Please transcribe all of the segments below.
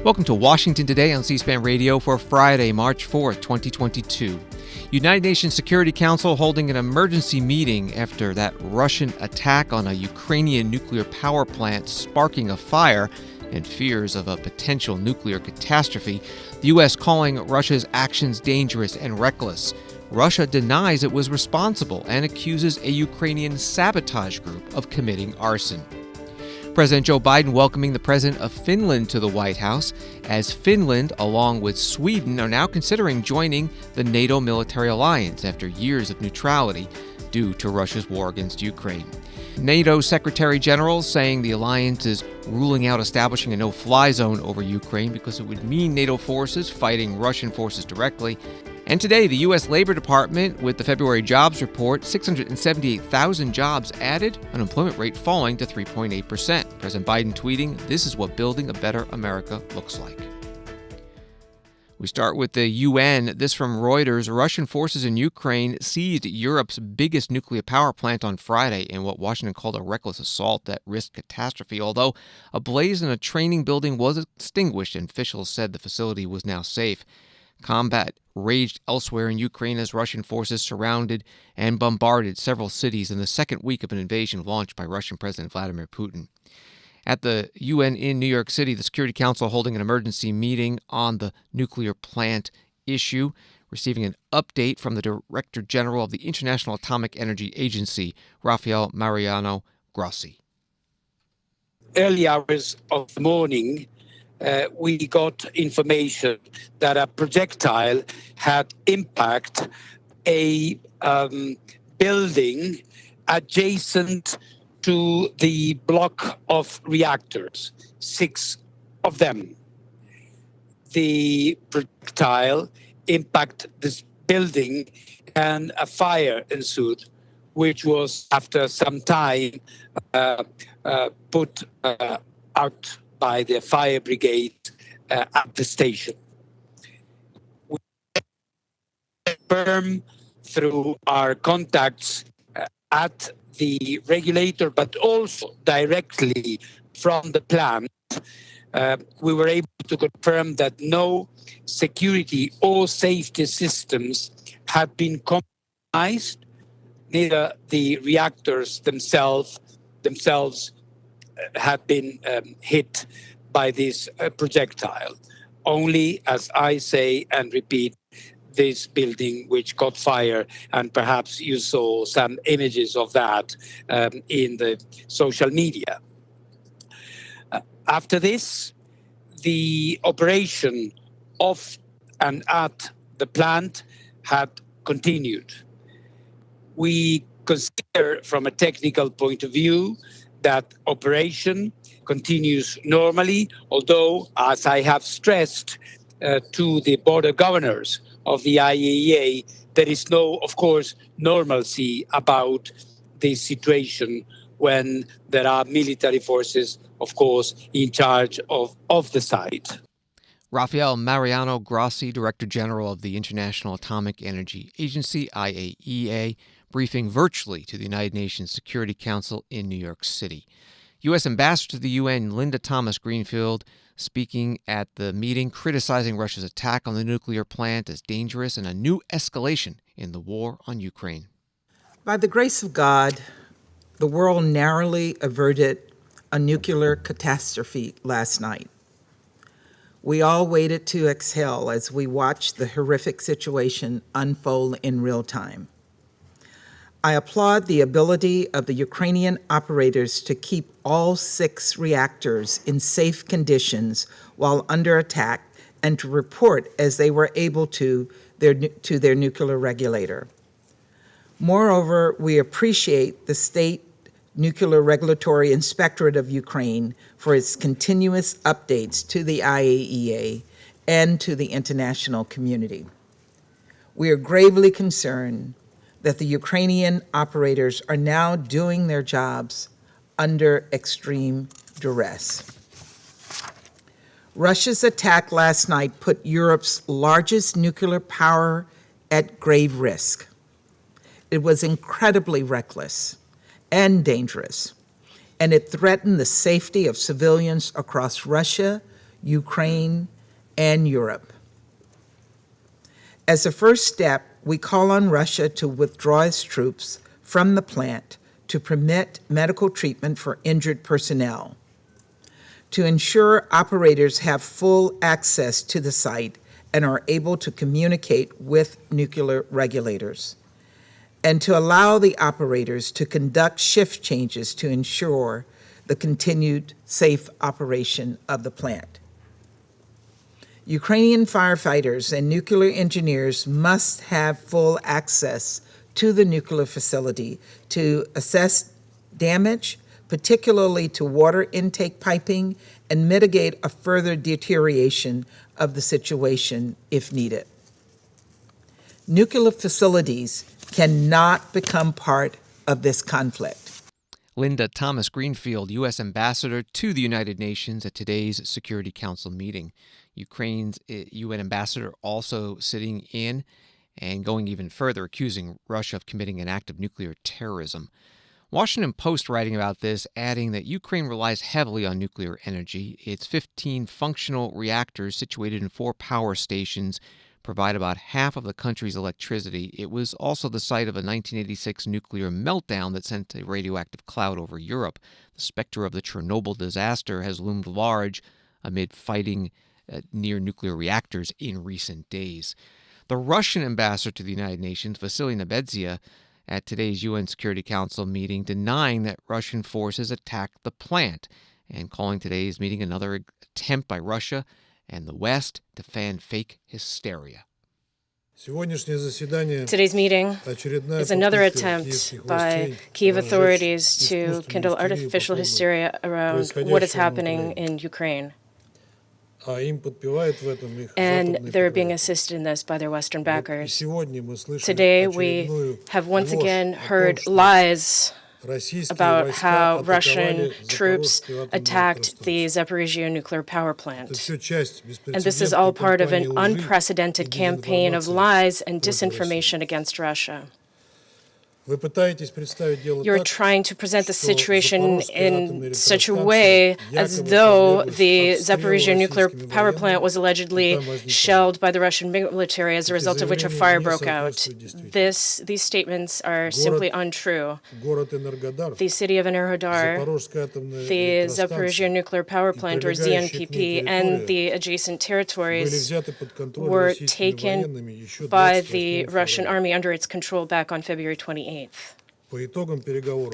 Welcome to Washington Today on C-SPAN Radio for Friday, March 4th, 2022. United Nations Security Council holding an emergency meeting after that Russian attack on a Ukrainian nuclear power plant sparking a fire and fears of a potential nuclear catastrophe. The U.S. calling Russia's actions dangerous and reckless. Russia denies it was responsible and accuses a Ukrainian sabotage group of committing arson. President Joe Biden welcoming the president of Finland to the White House, as Finland, along with Sweden, are now considering joining the NATO military alliance after years of neutrality due to Russia's war against Ukraine. NATO Secretary General saying the alliance is ruling out establishing a no-fly zone over Ukraine because it would mean NATO forces fighting Russian forces directly. And today, the U.S. Labor Department, with the February jobs report, 678,000 jobs added, unemployment rate falling to 3.8%. President Biden tweeting, "This is what building a better America looks like." We start with the UN. This from Reuters. Russian forces in Ukraine seized Europe's biggest nuclear power plant on Friday in what Washington called a reckless assault that risked catastrophe. Although a blaze in a training building was extinguished, and officials said the facility was now safe. Combat raged elsewhere in Ukraine as Russian forces surrounded and bombarded several cities in the second week of an invasion launched by Russian President Vladimir Putin. At the UN in New York City, the Security Council holding an emergency meeting on the nuclear plant issue, receiving an update from the Director General of the International Atomic Energy Agency, Rafael Mariano Grossi. Early hours of the morning, we got information that a projectile had impacted a building adjacent to the block of reactors, 6 of them. The projectile impacted this building and a fire ensued, which was after some time put out by the fire brigade at the station. We confirm through our contacts at the regulator, but also directly from the plant, we were able to confirm that no security or safety systems had been compromised. Neither the reactors themselves had been hit by this projectile. Only, as I say and repeat, this building which caught fire, and perhaps you saw some images of that in the social media. After this, the operation of and at the plant had continued. We consider from a technical point of view that operation continues normally, although, as I have stressed to the board of governors of the IAEA, there is no, of course, normalcy about this situation when there are military forces, of course, in charge of the site. Rafael Mariano Grossi, Director General of the International Atomic Energy Agency, IAEA, briefing virtually to the United Nations Security Council in New York City. U.S. Ambassador to the UN, Linda Thomas-Greenfield, speaking at the meeting, criticizing Russia's attack on the nuclear plant as dangerous and a new escalation in the war on Ukraine. By the grace of God, the world narrowly averted a nuclear catastrophe last night. We all waited to exhale as we watched the horrific situation unfold in real time. I applaud the ability of the Ukrainian operators to keep all 6 reactors in safe conditions while under attack and to report as they were able to their nuclear regulator. Moreover, we appreciate the State Nuclear Regulatory Inspectorate of Ukraine for its continuous updates to the IAEA and to the international community. We are gravely concerned that the Ukrainian operators are now doing their jobs under extreme duress. Russia's attack last night put Europe's largest nuclear power at grave risk. It was incredibly reckless and dangerous, and it threatened the safety of civilians across Russia, Ukraine, and Europe. As a first step, we call on Russia to withdraw its troops from the plant to permit medical treatment for injured personnel, to ensure operators have full access to the site and are able to communicate with nuclear regulators, and to allow the operators to conduct shift changes to ensure the continued safe operation of the plant. Ukrainian firefighters and nuclear engineers must have full access to the nuclear facility to assess damage, particularly to water intake piping, and mitigate a further deterioration of the situation if needed. Nuclear facilities cannot become part of this conflict. Linda Thomas Greenfield, U.S. Ambassador to the United Nations at today's Security Council meeting. Ukraine's UN ambassador also sitting in and going even further, accusing Russia of committing an act of nuclear terrorism. Washington Post writing about this, adding that Ukraine relies heavily on nuclear energy. Its 15 functional reactors situated in 4 power stations provide about half of the country's electricity. It was also the site of a 1986 nuclear meltdown that sent a radioactive cloud over Europe. The specter of the Chernobyl disaster has loomed large amid fighting near nuclear reactors in recent days. The Russian ambassador to the United Nations, Vasily Nebenzia, at today's UN Security Council meeting, denying that Russian forces attacked the plant and calling today's meeting another attempt by Russia and the West to fan fake hysteria. Today's meeting is another attempt by Kyiv authorities to kindle artificial hysteria around what is happening in Ukraine. And they're being assisted in this by their Western backers. Today, we have once again heard lies about how Russian troops attacked the Zaporizhzhia nuclear power plant. And this is all part of an unprecedented campaign of lies and disinformation against Russia. You're trying to present the situation in such a way as though the Zaporizhzhia nuclear power plant was allegedly shelled by the Russian military, as a result of which a fire broke out. These statements are simply untrue. The city of Enerhodar, the Zaporizhzhia nuclear power plant, or ZNPP, and the adjacent territories were taken by the Russian army under its control back on February 28th.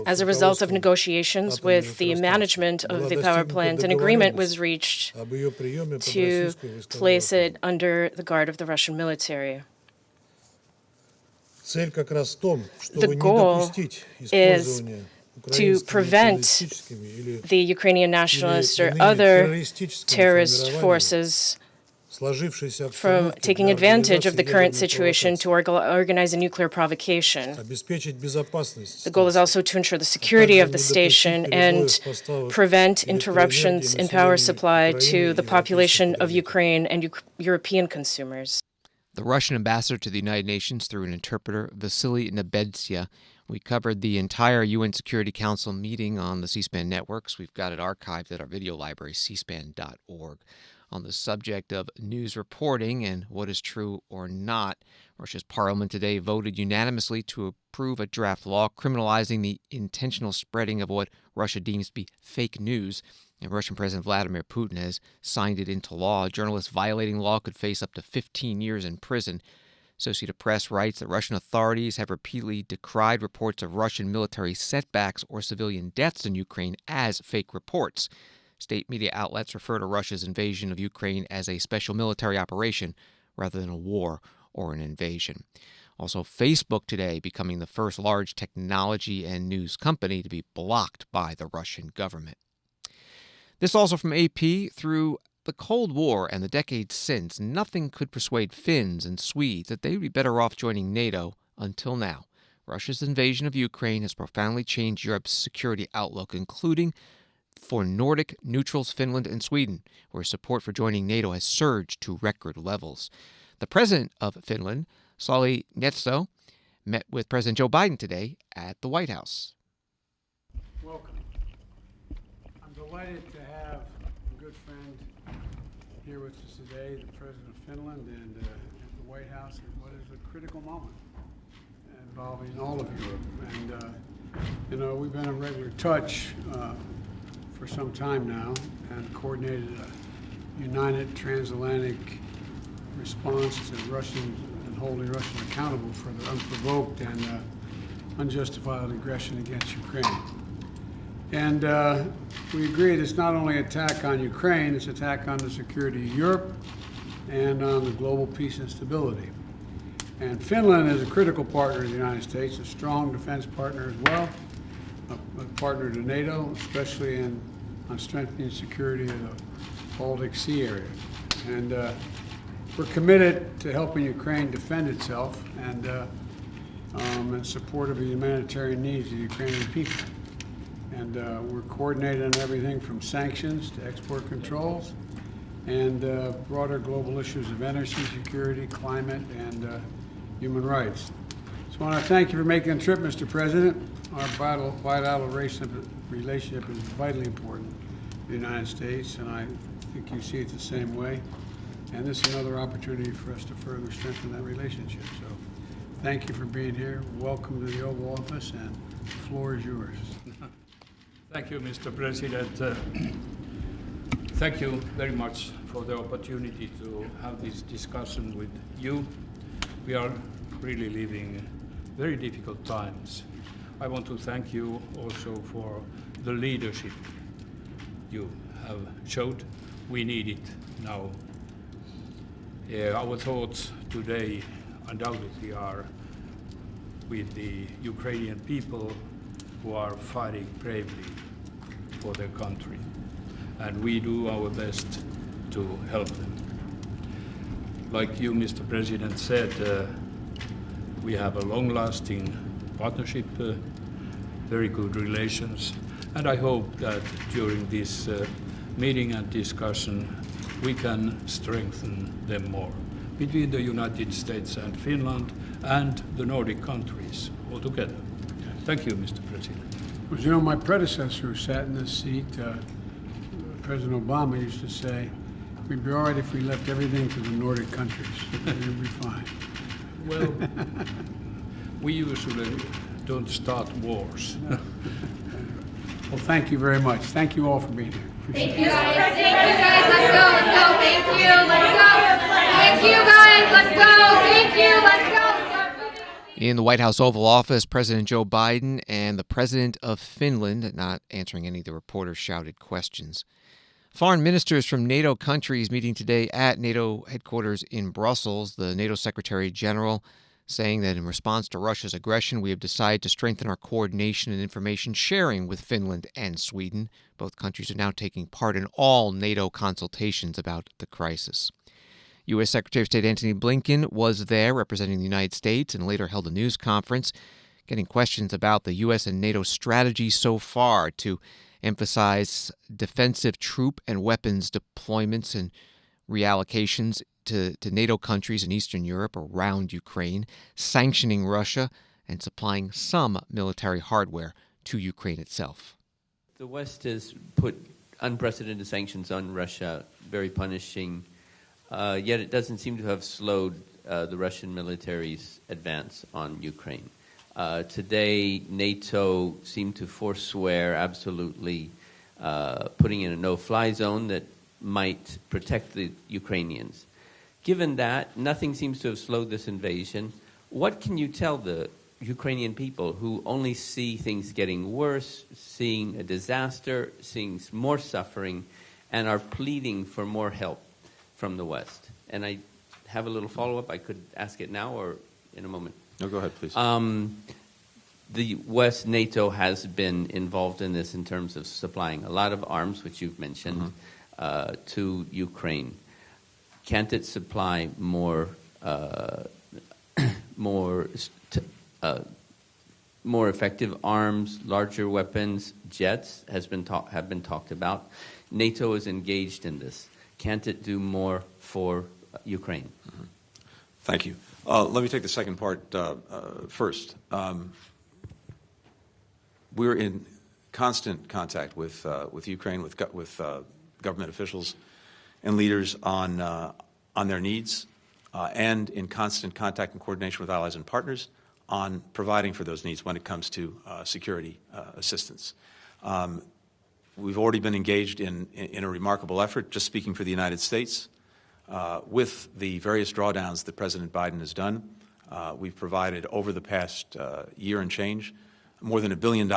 As a result of negotiations with the management of the power plant, an agreement was reached to place it under the guard of the Russian military. The goal is to prevent the Ukrainian nationalists or other terrorist forces from taking advantage of the current situation to organize a nuclear provocation. The goal is also to ensure the security of the station and prevent interruptions in power supply to the population of Ukraine and European consumers. The Russian ambassador to the United Nations through an interpreter, Vasily Nebenzia. We covered the entire UN Security Council meeting on the C-SPAN networks. We've got it archived at our video library, cspan.org. On the subject of news reporting and what is true or not, Russia's parliament today voted unanimously to approve a draft law criminalizing the intentional spreading of what Russia deems to be fake news. And Russian President Vladimir Putin has signed it into law. Journalists violating law could face up to 15 years in prison. Associated Press writes that Russian authorities have repeatedly decried reports of Russian military setbacks or civilian deaths in Ukraine as fake reports. State media outlets refer to Russia's invasion of Ukraine as a special military operation rather than a war or an invasion. Also, Facebook today becoming the first large technology and news company to be blocked by the Russian government. This also from AP. Through the Cold War and the decades since, nothing could persuade Finns and Swedes that they would be better off joining NATO until now. Russia's invasion of Ukraine has profoundly changed Europe's security outlook, including for Nordic neutrals Finland and Sweden, where support for joining NATO has surged to record levels. The president of Finland, Sauli Niinisto, met with President Joe Biden today at the White House. Welcome. I'm delighted to have a good friend here with us today, the President of Finland, and at the White House at what is a critical moment involving all of Europe. And, you know, we've been in regular touch for some time now and coordinated a united transatlantic response to Russian and holding Russia accountable for their unprovoked and unjustified aggression against Ukraine. And we agreed it's not only an attack on Ukraine, it's an attack on the security of Europe and on the global peace and stability. And Finland is a critical partner of the United States, a strong defense partner as well, a partner to NATO, especially on strengthening security of the Baltic Sea area. And we're committed to helping Ukraine defend itself and in support of the humanitarian needs of the Ukrainian people. And we're coordinating on everything from sanctions to export controls and broader global issues of energy security, climate, and human rights. So I want to thank you for making the trip, Mr. President. Our bilateral relationship is vitally important to the United States, and I think you see it the same way. And this is another opportunity for us to further strengthen that relationship. So thank you for being here. Welcome to the Oval Office, and the floor is yours. Thank you, Mr. President. Thank you very much for the opportunity to have this discussion with you. We are really living very difficult times. I want to thank you also for the leadership you have showed. We need it now. Our thoughts today undoubtedly are with the Ukrainian people who are fighting bravely for their country, and we do our best to help them. Like you, Mr. President, said, we have a long-lasting partnership, very good relations, and I hope that during this meeting and discussion we can strengthen them more between the United States and Finland and the Nordic countries altogether. Thank you, Mr. President. Well, you know, my predecessor who sat in this seat, President Obama, used to say, we'd be all right if we left everything to the Nordic countries. We'd be fine. Well, we usually don't start wars. Well, thank you very much. Thank you all for being here. Thank you guys. Thank you guys. Let's go. Let's go. Thank you. Let's go. Thank you guys. Let's go. Thank you. Let's go. In the White House Oval Office, President Joe Biden and the President of Finland not answering any of the reporters' shouted questions. Foreign ministers from NATO countries meeting today at NATO headquarters in Brussels. The NATO Secretary General saying that in response to Russia's aggression, we have decided to strengthen our coordination and information sharing with Finland and Sweden. Both countries are now taking part in all NATO consultations about the crisis. U.S. Secretary of State Antony Blinken was there representing the United States and later held a news conference, getting questions about the U.S. and NATO strategy so far to emphasize defensive troop and weapons deployments and reallocations to NATO countries in Eastern Europe around Ukraine, sanctioning Russia, and supplying some military hardware to Ukraine itself. The West has put unprecedented sanctions on Russia, very punishing. Yet it doesn't seem to have slowed the Russian military's advance on Ukraine. Today, NATO seemed to forswear absolutely putting in a no-fly zone that might protect the Ukrainians. Given that, nothing seems to have slowed this invasion. What can you tell the Ukrainian people who only see things getting worse, seeing a disaster, seeing more suffering, and are pleading for more help from the West? And I have a little follow-up. I could ask it now or in a moment. No, go ahead, please. The West, NATO, has been involved in this in terms of supplying a lot of arms, which you've mentioned, to Ukraine. Can't it supply more effective arms, larger weapons, jets have been talked about? NATO is engaged in this. Can't it do more for Ukraine? Thank you. Let me take the second part first. We're in constant contact with Ukraine, with government officials, and leaders on their needs and in constant contact and coordination with allies and partners on providing for those needs when it comes to security assistance. We've already been engaged in a remarkable effort, just speaking for the United States, with the various drawdowns that President Biden has done. We've provided over the past year and change more than $1 billion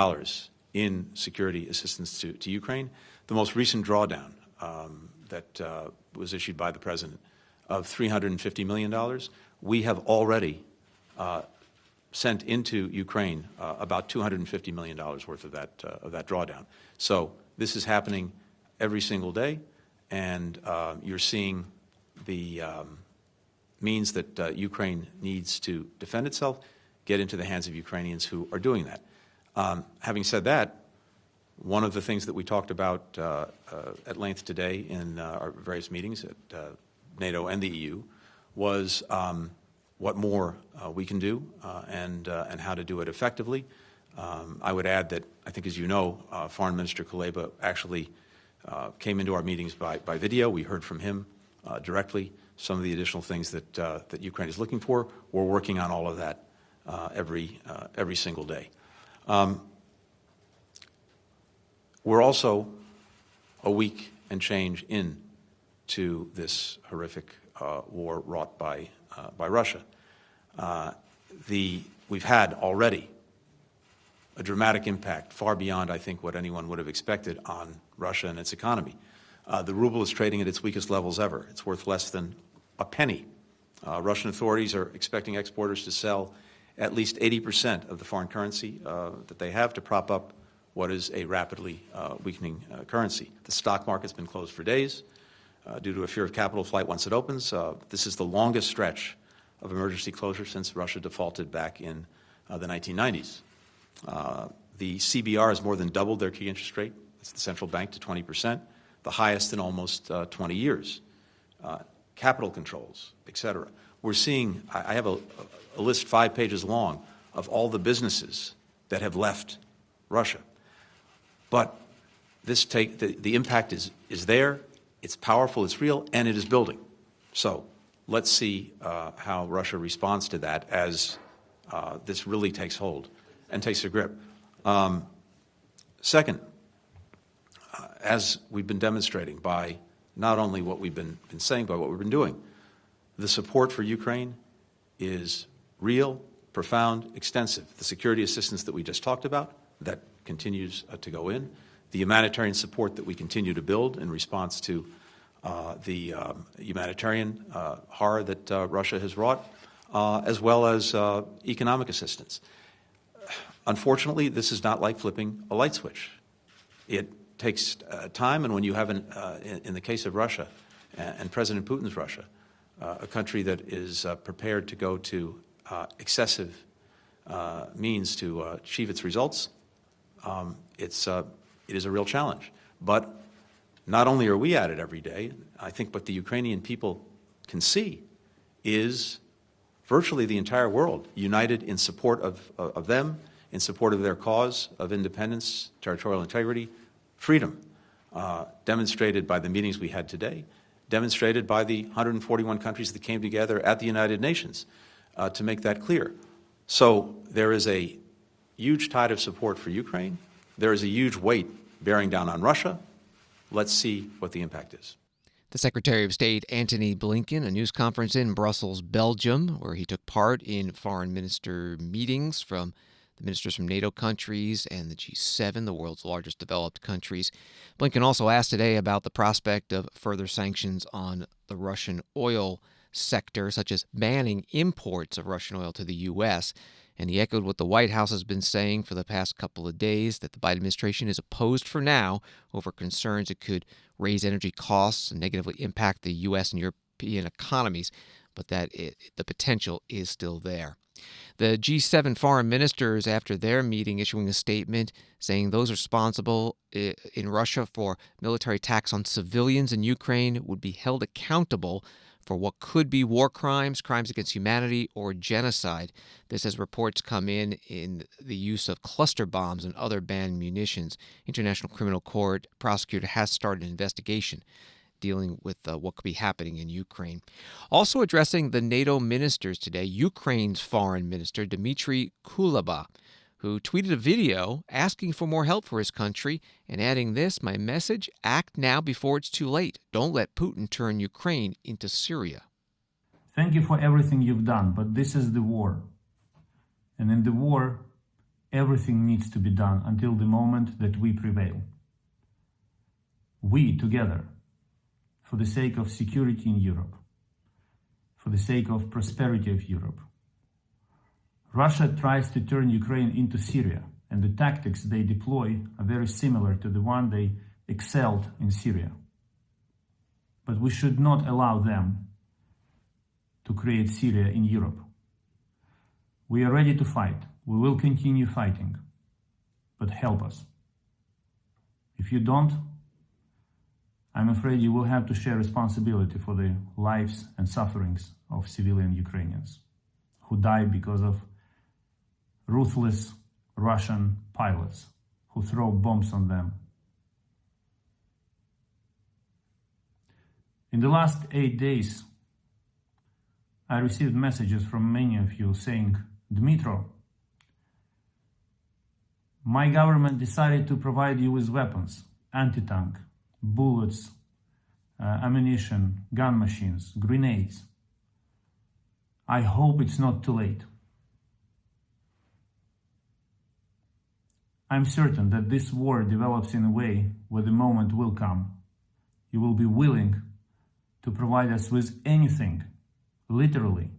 in security assistance to Ukraine. The most recent drawdown that was issued by the President of $350 million, we have already sent into Ukraine about $250 million worth of that drawdown. So this is happening every single day, and you're seeing the means that Ukraine needs to defend itself get into the hands of Ukrainians who are doing that. Having said that, one of the things that we talked about at length today in our various meetings at NATO and the EU was what more we can do and how to do it effectively. I would add that I think, as you know, Foreign Minister Kuleba actually came into our meetings by video. We heard from him directly some of the additional things that Ukraine is looking for. We're working on all of that every single day. We're also a week and change into this horrific war wrought by Russia. We've had already a dramatic impact far beyond, I think, what anyone would have expected on Russia and its economy. The ruble is trading at its weakest levels ever. It's worth less than a penny. Russian authorities are expecting exporters to sell at least 80% of the foreign currency that they have to prop up what is a rapidly weakening currency. The stock market's been closed for days due to a fear of capital flight once it opens. This is the longest stretch of emergency closure since Russia defaulted back in the 1990s. The CBR has more than doubled their key interest rate. It's the central bank to 20%, the highest in almost 20 years. Capital controls, et cetera. We're seeing, I have a list 5 pages long of all the businesses that have left Russia. But the impact is there, it's powerful, it's real, and it is building. So let's see how Russia responds to that as this really takes hold and takes a grip. Second, as we've been demonstrating by not only what we've been saying, but what we've been doing, the support for Ukraine is real, profound, extensive. The security assistance that we just talked about, that continues to go in. The humanitarian support that we continue to build in response to the humanitarian horror that Russia has wrought, as well as economic assistance. Unfortunately, this is not like flipping a light switch. It takes time, and when you have, in the case of Russia and President Putin's Russia, a country that is prepared to go to excessive means to achieve its results, it is a real challenge. But not only are we at it every day, I think what the Ukrainian people can see is virtually the entire world united in support of them, in support of their cause of independence, territorial integrity, freedom, demonstrated by the meetings we had today, demonstrated by the 141 countries that came together at the United Nations to make that clear. So there is a huge tide of support for Ukraine. There is a huge weight bearing down on Russia. Let's see what the impact is. The Secretary of State, Antony Blinken, a news conference in Brussels, Belgium, where he took part in foreign minister meetings from the ministers from NATO countries and the G7, the world's largest developed countries. Blinken also asked today about the prospect of further sanctions on the Russian oil sector, such as banning imports of Russian oil to the U.S., and he echoed what the White House has been saying for the past couple of days, that the Biden administration is opposed for now over concerns it could raise energy costs and negatively impact the U.S. and European economies, but that the potential is still there. The G7 foreign ministers, after their meeting, issuing a statement saying those responsible in Russia for military attacks on civilians in Ukraine would be held accountable for what could be war crimes, crimes against humanity, or genocide. This as reports come in the use of cluster bombs and other banned munitions. International Criminal Court prosecutor has started an investigation. dealing with what could be happening in Ukraine. Also addressing the NATO ministers today, Ukraine's foreign minister, Dmitry Kuleba, who tweeted a video asking for more help for his country and adding this, "My message, act now before it's too late. Don't let Putin turn Ukraine into Syria." Thank you for everything you've done, but this is the war. And in the war, everything needs to be done until the moment that we prevail. We, together, for the sake of security in Europe, for the sake of prosperity of Europe. Russia tries to turn Ukraine into Syria, and the tactics they deploy are very similar to the one they excelled in Syria. But we should not allow them to create Syria in Europe. We are ready to fight. We will continue fighting, but help us. If you don't, I'm afraid you will have to share responsibility for the lives and sufferings of civilian Ukrainians who die because of ruthless Russian pilots who throw bombs on them. In the last 8 days, I received messages from many of you saying, "Dmitro, my government decided to provide you with weapons, anti-tank, bullets, ammunition, gun machines, grenades. I hope it's not too late." I'm certain that this war develops in a way where the moment will come. You will be willing to provide us with anything, literally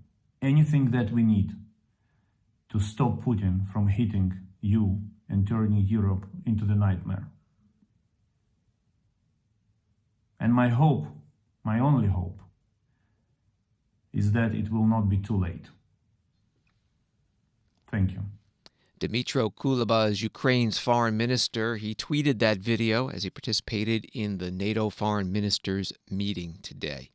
anything that we need to stop Putin from hitting you and turning Europe into the nightmare. And my hope, my only hope, is that it will not be too late. Thank you. Dmytro Kuleba is Ukraine's foreign minister. He tweeted that video as he participated in the NATO foreign ministers' meeting today.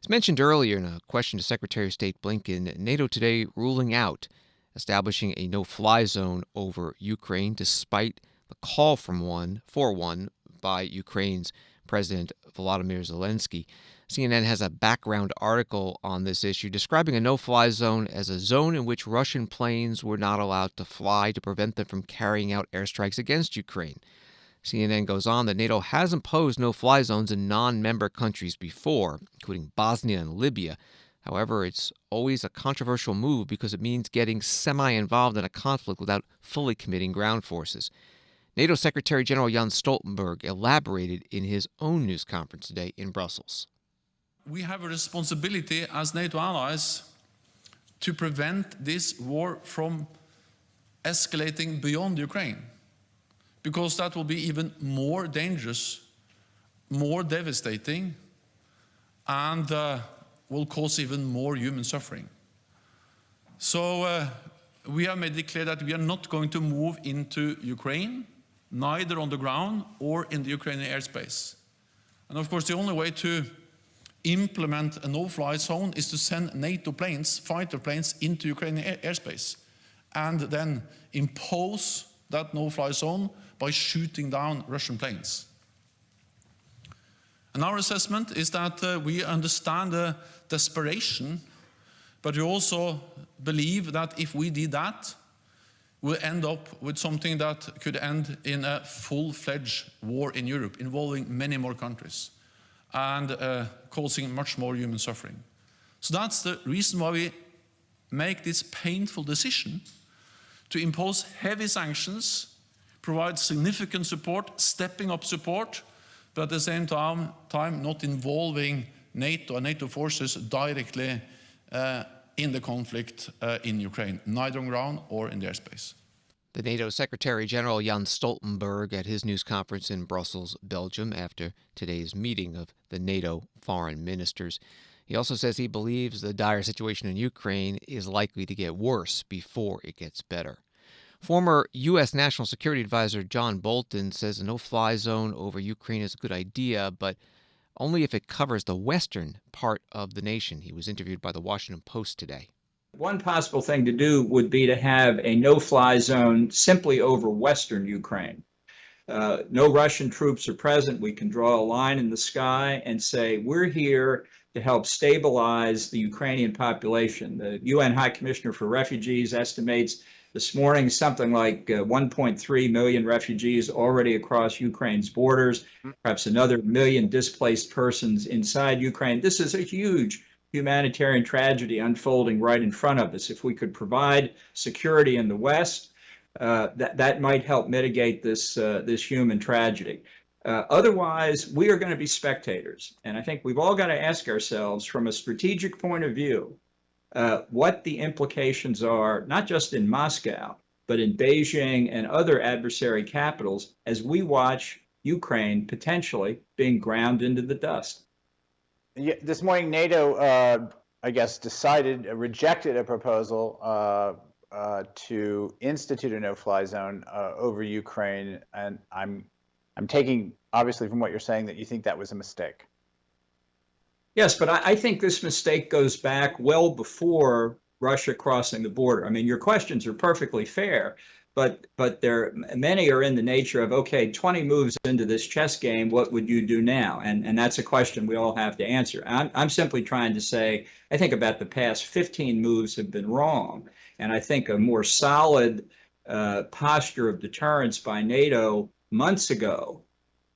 As mentioned earlier in a question to Secretary of State Blinken, NATO today ruling out establishing a no-fly zone over Ukraine despite the call for one by Ukraine's President Volodymyr Zelensky. CNN has a background article on this issue describing a no-fly zone as a zone in which Russian planes were not allowed to fly to prevent them from carrying out airstrikes against Ukraine. CNN goes on that NATO has imposed no-fly zones in non-member countries before, including Bosnia and Libya. However, it's always a controversial move because it means getting semi-involved in a conflict without fully committing ground forces. NATO Secretary General Jens Stoltenberg elaborated in his own news conference today in Brussels. We have a responsibility as NATO allies to prevent this war from escalating beyond Ukraine, because that will be even more dangerous, more devastating, and will cause even more human suffering. So we have made it clear that we are not going to move into Ukraine, neither on the ground or in the Ukrainian airspace. And of course, the only way to implement a no-fly zone is to send NATO planes, fighter planes, into Ukrainian airspace, and then impose that no-fly zone by shooting down Russian planes. And our assessment is that we understand the desperation, but we also believe that if we did that, we'll end up with something that could end in a full-fledged war in Europe, involving many more countries, and causing much more human suffering. So that's the reason why we make this painful decision to impose heavy sanctions, provide significant support, stepping up support, but at the same time not involving NATO and NATO forces directly in the conflict in Ukraine, neither on ground or in the airspace. The NATO Secretary General Jens Stoltenberg at his news conference in Brussels, Belgium, after today's meeting of the NATO foreign ministers. He also says he believes the dire situation in Ukraine is likely to get worse before it gets better. Former U.S. National Security Advisor John Bolton says a no-fly zone over Ukraine is a good idea, but only if it covers the western part of the nation. He was interviewed by the Washington Post today. One possible thing to do would be to have a no-fly zone simply over western Ukraine. no Russian troops are present, we can draw a line in the sky and say, we're here to help stabilize the Ukrainian population. The UN High Commissioner for Refugees estimates this morning something like 1.3 million refugees already across Ukraine's borders, perhaps another million displaced persons inside Ukraine. This is a huge humanitarian tragedy unfolding right in front of us. If we could provide security in the West, that might help mitigate this human tragedy. Otherwise, we are going to be spectators. And I think we've all got to ask ourselves from a strategic point of view what the implications are, not just in Moscow, but in Beijing and other adversary capitals as we watch Ukraine potentially being ground into the dust. Yeah, this morning, NATO, I guess, rejected a proposal to institute a no-fly zone over Ukraine, and I'm taking, obviously, from what you're saying, that you think that was a mistake. Yes, but I think this mistake goes back well before Russia crossing the border. I mean, your questions are perfectly fair, but many are in the nature of, okay, 20 moves into this chess game, what would you do now? And that's a question we all have to answer. I'm simply trying to say, I think about the past 15 moves have been wrong. And I think a more solid posture of deterrence by NATO months ago,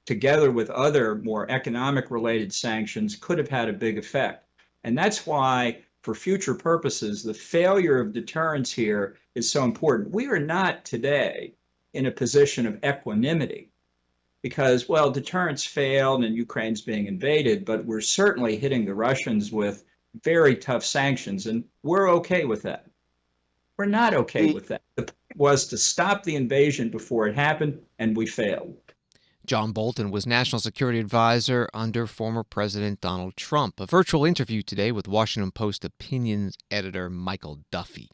together with other more economic-related sanctions, could have had a big effect. And that's why, for future purposes, the failure of deterrence here is so important. We are not today in a position of equanimity because, well, deterrence failed and Ukraine's being invaded, but we're certainly hitting the Russians with very tough sanctions, and we're okay with that. We're not okay with that. The point was to stop the invasion before it happened, and we failed. John Bolton was National Security Advisor under former President Donald Trump. A virtual interview today with Washington Post opinions editor Michael Duffy.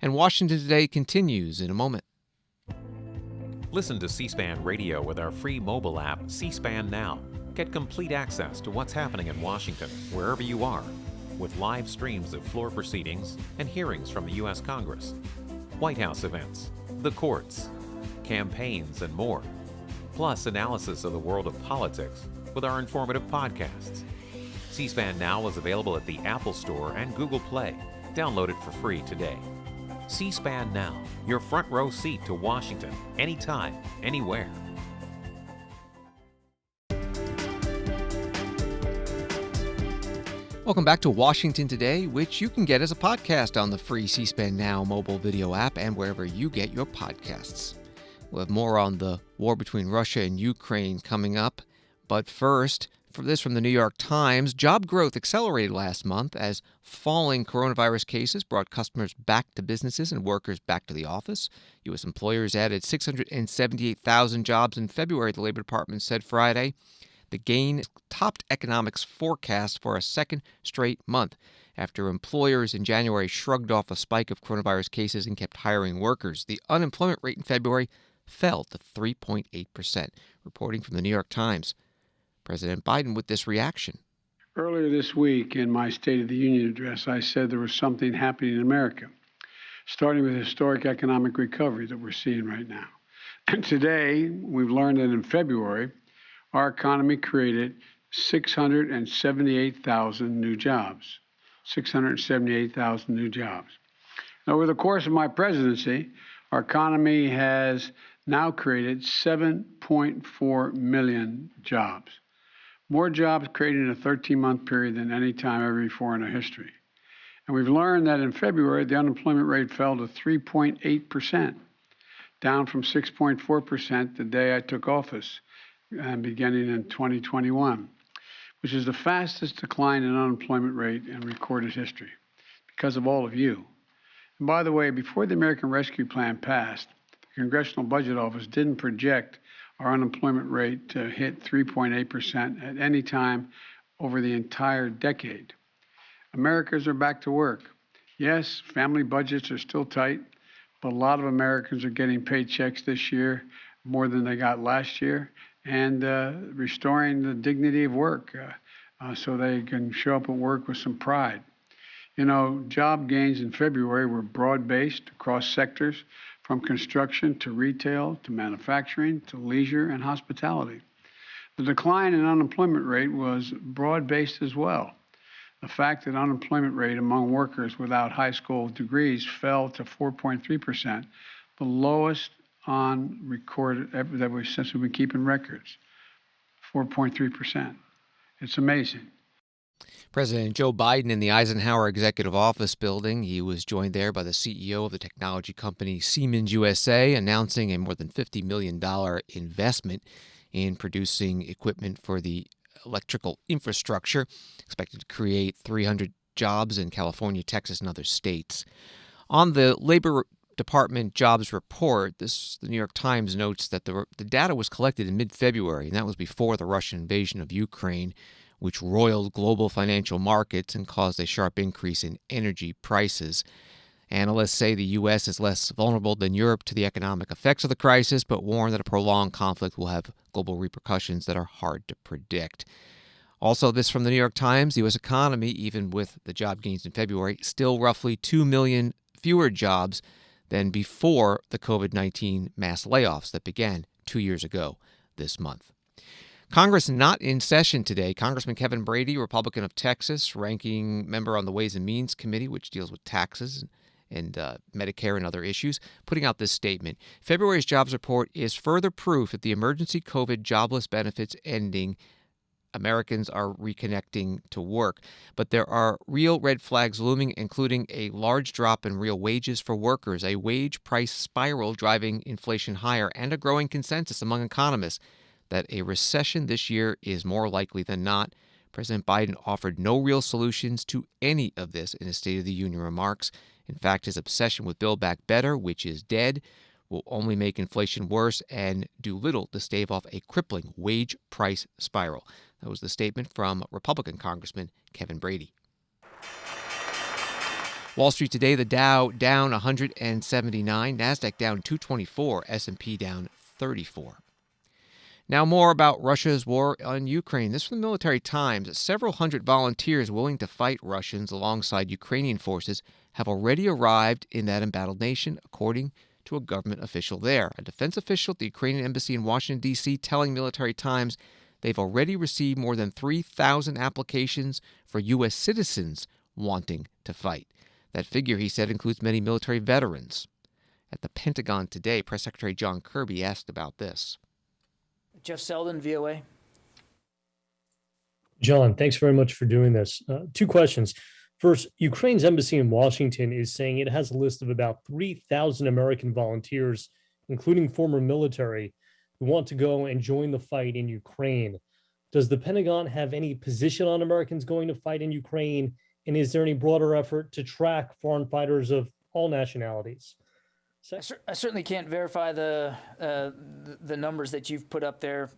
And Washington Today continues in a moment. Listen to C-SPAN Radio with our free mobile app, C-SPAN Now. Get complete access to what's happening in Washington, wherever you are, with live streams of floor proceedings and hearings from the U.S. Congress, White House events, the courts, campaigns, and more. Plus analysis of the world of politics with our informative podcasts. C-SPAN Now is available at the Apple Store and Google Play. Download it for free today. C-SPAN Now, your front row seat to Washington, anytime, anywhere. Welcome back to Washington Today, which you can get as a podcast on the free C-SPAN Now mobile video app and wherever you get your podcasts. We'll have more on the war between Russia and Ukraine coming up. But first, for this from the New York Times, job growth accelerated last month as falling coronavirus cases brought customers back to businesses and workers back to the office. U.S. employers added 678,000 jobs in February, the Labor Department said Friday. The gain topped economics forecast for a second straight month after employers in January shrugged off a spike of coronavirus cases and kept hiring workers. The unemployment rate in February fell to 3.8%, reporting from the New York Times. President Biden with this reaction. Earlier this week in my State of the Union address, I said there was something happening in America, starting with historic economic recovery that we're seeing right now. And today, we've learned that in February, our economy created 678,000 new jobs. 678,000 new jobs. And over the course of my presidency, our economy has now created 7.4 million jobs. More jobs created in a 13-month period than any time ever before in our history. And we've learned that in February, the unemployment rate fell to 3.8%, down from 6.4% the day I took office, beginning in 2021, which is the fastest decline in unemployment rate in recorded history because of all of you. And by the way, before the American Rescue Plan passed, the Congressional Budget Office didn't project our unemployment rate to hit 3.8% at any time over the entire decade. Americans are back to work. Yes, family budgets are still tight, but a lot of Americans are getting paychecks this year more than they got last year, and restoring the dignity of work so they can show up at work with some pride. You know, job gains in February were broad-based across sectors, from construction to retail to manufacturing to leisure and hospitality. The decline in unemployment rate was broad-based as well. The fact that unemployment rate among workers without high school degrees fell to 4.3%, the lowest on record since we've been keeping records, 4.3%. It's amazing. President Joe Biden in the Eisenhower Executive Office building. He was joined there by the CEO of the technology company Siemens USA, announcing a more than $50 million investment in producing equipment for the electrical infrastructure, expected to create 300 jobs in California, Texas, and other states. On the Labor Department jobs report, the New York Times notes that the data was collected in mid-February, and that was before the Russian invasion of Ukraine, which roiled global financial markets and caused a sharp increase in energy prices. Analysts say the U.S. is less vulnerable than Europe to the economic effects of the crisis, but warn that a prolonged conflict will have global repercussions that are hard to predict. Also, this from the New York Times, the U.S. economy, even with the job gains in February, still roughly 2 million fewer jobs than before the COVID-19 mass layoffs that began 2 years ago this month. Congress not in session today. Congressman Kevin Brady, Republican of Texas, ranking member on the Ways and Means Committee, which deals with taxes and Medicare and other issues, putting out this statement. February's jobs report is further proof that the emergency COVID jobless benefits ending, Americans are reconnecting to work. But there are real red flags looming, including a large drop in real wages for workers, a wage price spiral driving inflation higher, and a growing consensus among economists that a recession this year is more likely than not. President Biden offered no real solutions to any of this in his State of the Union remarks. In fact, his obsession with Build Back Better, which is dead, will only make inflation worse and do little to stave off a crippling wage price spiral. That was the statement from Republican Congressman Kevin Brady. Wall Street today, the Dow down 179, NASDAQ down 224, S&P down 34. Now more about Russia's war on Ukraine. This from the Military Times. Several hundred volunteers willing to fight Russians alongside Ukrainian forces have already arrived in that embattled nation, according to a government official there. A defense official at the Ukrainian embassy in Washington, D.C., telling Military Times they've already received more than 3,000 applications for U.S. citizens wanting to fight. That figure, he said, includes many military veterans. At the Pentagon today, Press Secretary John Kirby asked about this. Jeff Selden, VOA. John, thanks very much for doing this. Two questions. First, Ukraine's embassy in Washington is saying it has a list of about 3,000 American volunteers, including former military, who want to go and join the fight in Ukraine. Does the Pentagon have any position on Americans going to fight in Ukraine? And is there any broader effort to track foreign fighters of all nationalities? I certainly can't verify the numbers that you've put up there.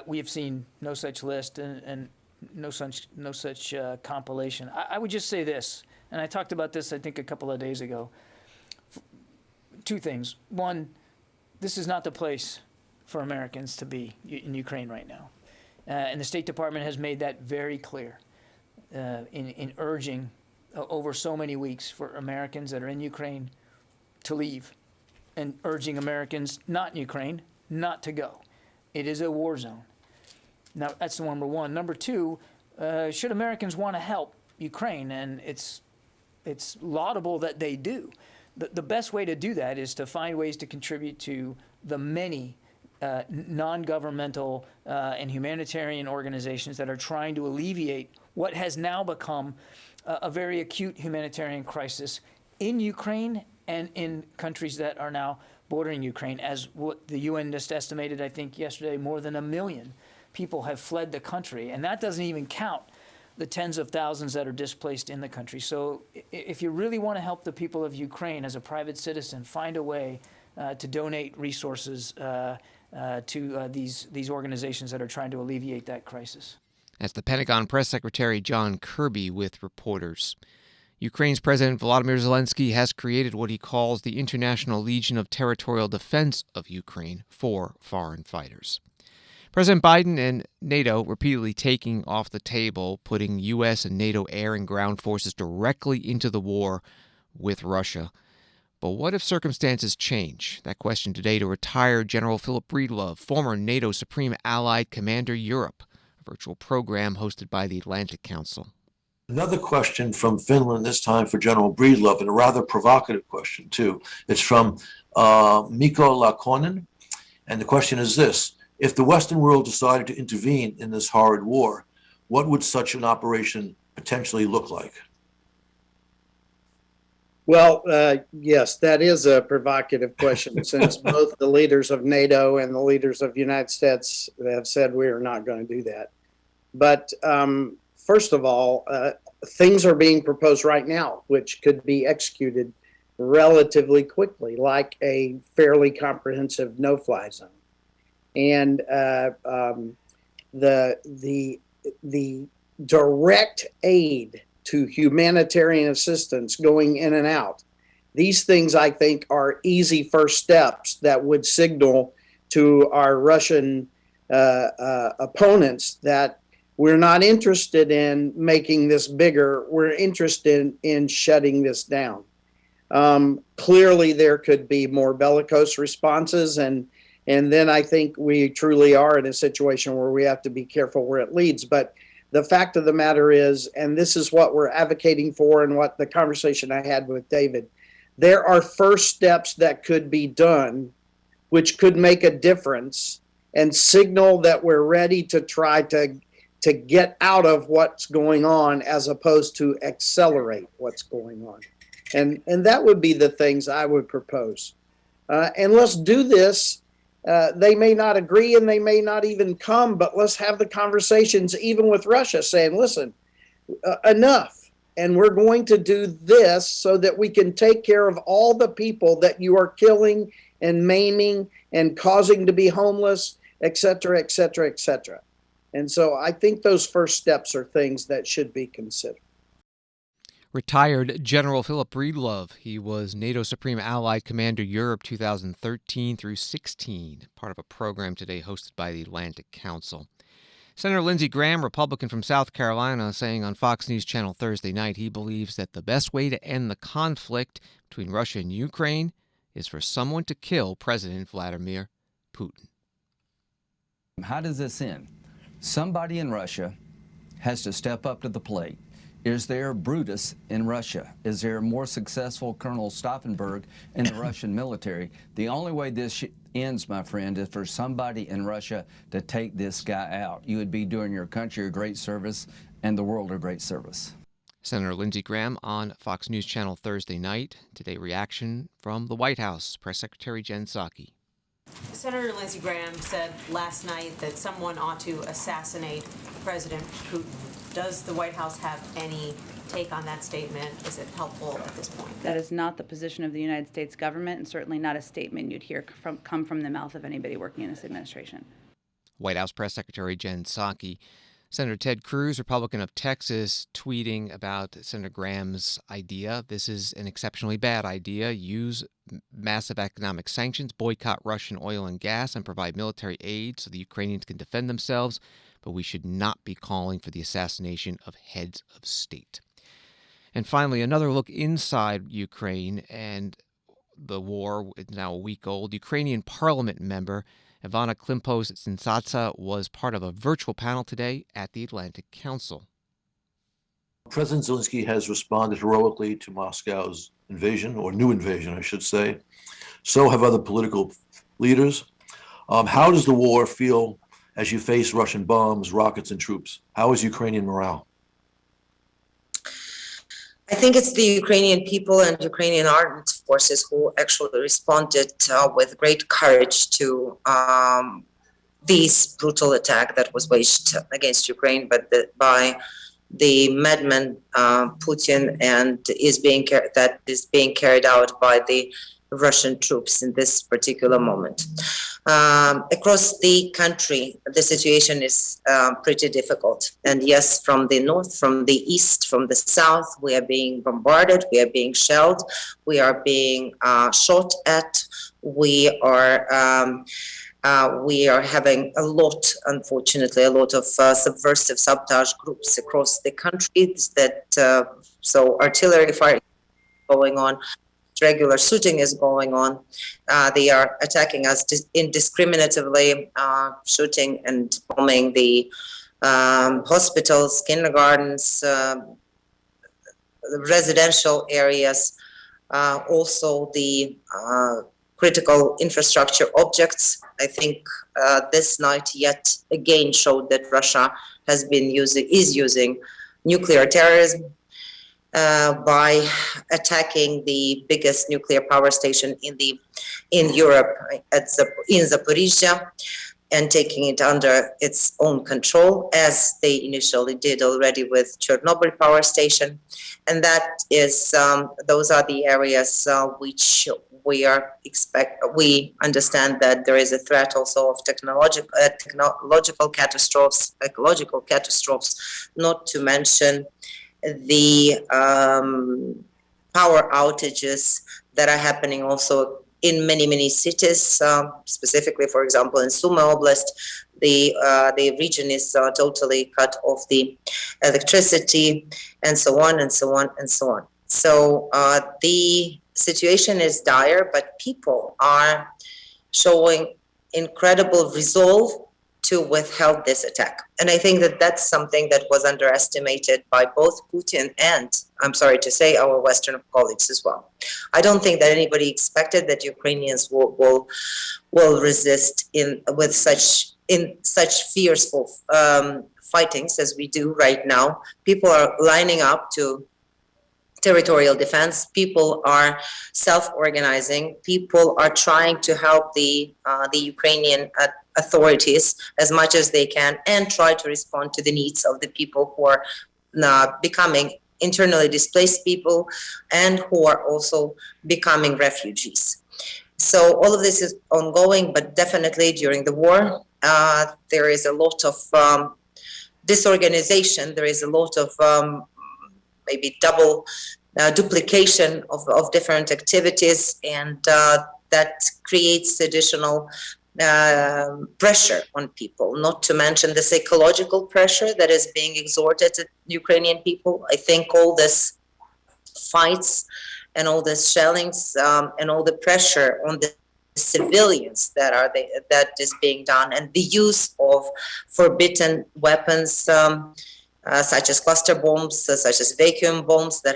We have seen no such list and no such compilation. I would just say this, and I talked about this, I think, a couple of days ago. Two things. One, this is not the place for Americans to be in Ukraine right now. And the State Department has made that very clear in urging over so many weeks for Americans that are in Ukraine to leave, and urging Americans not in Ukraine not to go. It is a war zone. Now, that's number one. Number two, should Americans want to help Ukraine, and it's laudable that they do, the best way to do that is to find ways to contribute to the many non-governmental and humanitarian organizations that are trying to alleviate what has now become a very acute humanitarian crisis in Ukraine and in countries that are now bordering Ukraine. As what the UN just estimated, I think yesterday, more than 1 million people have fled the country. And that doesn't even count the tens of thousands that are displaced in the country. So if you really want to help the people of Ukraine as a private citizen, find a way to donate resources to these organizations that are trying to alleviate that crisis. That's the Pentagon Press Secretary John Kirby with reporters. Ukraine's President Volodymyr Zelensky has created what he calls the International Legion of Territorial Defense of Ukraine for foreign fighters. President Biden and NATO repeatedly taking off the table, putting U.S. and NATO air and ground forces directly into the war with Russia. But what if circumstances change? That question today to retired General Philip Breedlove, former NATO Supreme Allied Commander Europe, a virtual program hosted by the Atlantic Council. Another question from Finland, this time for General Breedlove, and a rather provocative question, too. It's from Mikko Lakonen, and the question is this. If the Western world decided to intervene in this horrid war, what would such an operation potentially look like? Well, yes, that is a provocative question, since both the leaders of NATO and the leaders of the United States have said we are not going to do that. But first of all, things are being proposed right now, which could be executed relatively quickly, like a fairly comprehensive no-fly zone. And the direct aid to humanitarian assistance going in and out. These things, I think, are easy first steps that would signal to our Russian opponents that we're not interested in making this bigger. We're interested in shutting this down. Clearly, there could be more bellicose responses, and then I think we truly are in a situation where we have to be careful where it leads. But the fact of the matter is, and this is what we're advocating for and what the conversation I had with David, there are first steps that could be done which could make a difference and signal that we're ready to try to get out of what's going on as opposed to accelerate what's going on. And that would be the things I would propose. And let's do this. They may not agree and they may not even come, but let's have the conversations even with Russia saying, listen, enough. And we're going to do this so that we can take care of all the people that you are killing and maiming and causing to be homeless, et cetera, et cetera, et cetera. And so I think those first steps are things that should be considered. Retired General Philip Breedlove. He was NATO Supreme Allied Commander Europe 2013 through 16, part of a program today hosted by the Atlantic Council. Senator Lindsey Graham, Republican from South Carolina, saying on Fox News Channel Thursday night he believes that the best way to end the conflict between Russia and Ukraine is for someone to kill President Vladimir Putin. How does this end? Somebody in Russia has to step up to the plate. Is there Brutus in Russia? Is there a more successful Colonel Stauffenberg in the Russian military? The only way this ends, my friend, is for somebody in Russia to take this guy out. You would be doing your country a great service and the world a great service. Senator Lindsey Graham on Fox News Channel Thursday night. Today, reaction from the White House. Press Secretary Jen Psaki. Senator Lindsey Graham said last night that someone ought to assassinate President Putin. Does the White House have any take on that statement? Is it helpful at this point? That is not the position of the United States government, and certainly not a statement you'd hear come from the mouth of anybody working in this administration. White House Press Secretary Jen Psaki. Senator Ted Cruz, Republican of Texas, tweeting about Senator Graham's idea. This is an exceptionally bad idea. Use massive economic sanctions, boycott Russian oil and gas, and provide military aid so the Ukrainians can defend themselves. But we should not be calling for the assassination of heads of state. And finally, another look inside Ukraine and the war is now a week old. Ukrainian parliament member Ivana Klimpos-Tsintsadze was part of a virtual panel today at the Atlantic Council. President Zelensky has responded heroically to Moscow's invasion, or new invasion, I should say. So have other political leaders. How does the war feel as you face Russian bombs, rockets, and troops? How is Ukrainian morale? I think it's the Ukrainian people and Ukrainian armed forces who actually responded with great courage to this brutal attack that was waged against Ukraine by the madman Putin, and that is being carried out by the Russian troops in this particular moment. Across the country, the situation is pretty difficult. And yes, from the north, from the east, from the south, we are being bombarded, we are being shelled, we are being shot at, we are having unfortunately, a lot of subversive sabotage groups across the country that, so artillery fire going on. regular shooting is going on. They are attacking us indiscriminately, shooting and bombing the hospitals, kindergartens, residential areas, also the critical infrastructure objects. I think this night yet again showed that Russia is using nuclear terrorism by attacking the biggest nuclear power station in Europe in Zaporizhia, and taking it under its own control, as they initially did already with Chernobyl power station. And that is, those are the areas which we understand that there is a threat also of technological catastrophes, ecological catastrophes, not to mention the power outages that are happening also in many cities, specifically, for example, in Sumy Oblast, the region is totally cut off the electricity, and so on and so on and so on. So the situation is dire, but people are showing incredible resolve to withhold this attack. And I think that that's something that was underestimated by both Putin and, I'm sorry to say, our Western colleagues as well. I don't think that anybody expected that Ukrainians will resist in such fearful fightings as we do right now. People are lining up to territorial defense. People are self-organizing. People are trying to help the Ukrainian authorities as much as they can, and try to respond to the needs of the people who are becoming internally displaced people and who are also becoming refugees. So all of this is ongoing, but definitely during the war, there is a lot of disorganization. There is a lot of maybe duplication of different activities, and that creates additional pressure on people, not to mention the psychological pressure that is being exerted at Ukrainian people. I think all this fights and all this shellings and all the pressure on the civilians that is being done, and the use of forbidden weapons such as cluster bombs, such as vacuum bombs that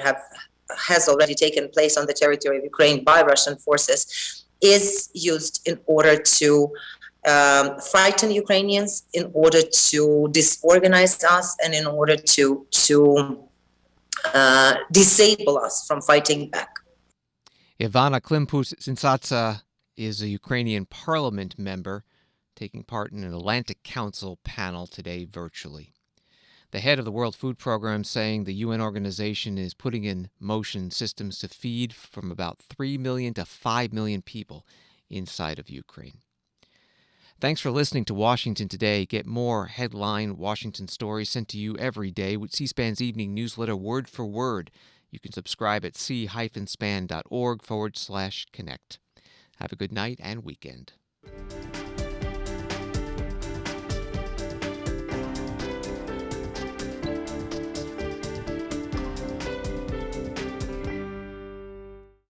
has already taken place on the territory of Ukraine by Russian forces, is used in order to frighten Ukrainians, in order to disorganize us, and in order to disable us from fighting back. Ivana Klimpus-Zinsatsa is a Ukrainian parliament member taking part in an Atlantic Council panel today virtually. The head of the World Food Program saying the UN organization is putting in motion systems to feed from about 3 million to 5 million people inside of Ukraine. Thanks for listening to Washington Today. Get more headline Washington stories sent to you every day with C-SPAN's evening newsletter Word for Word. You can subscribe at c-span.org/connect. Have a good night and weekend.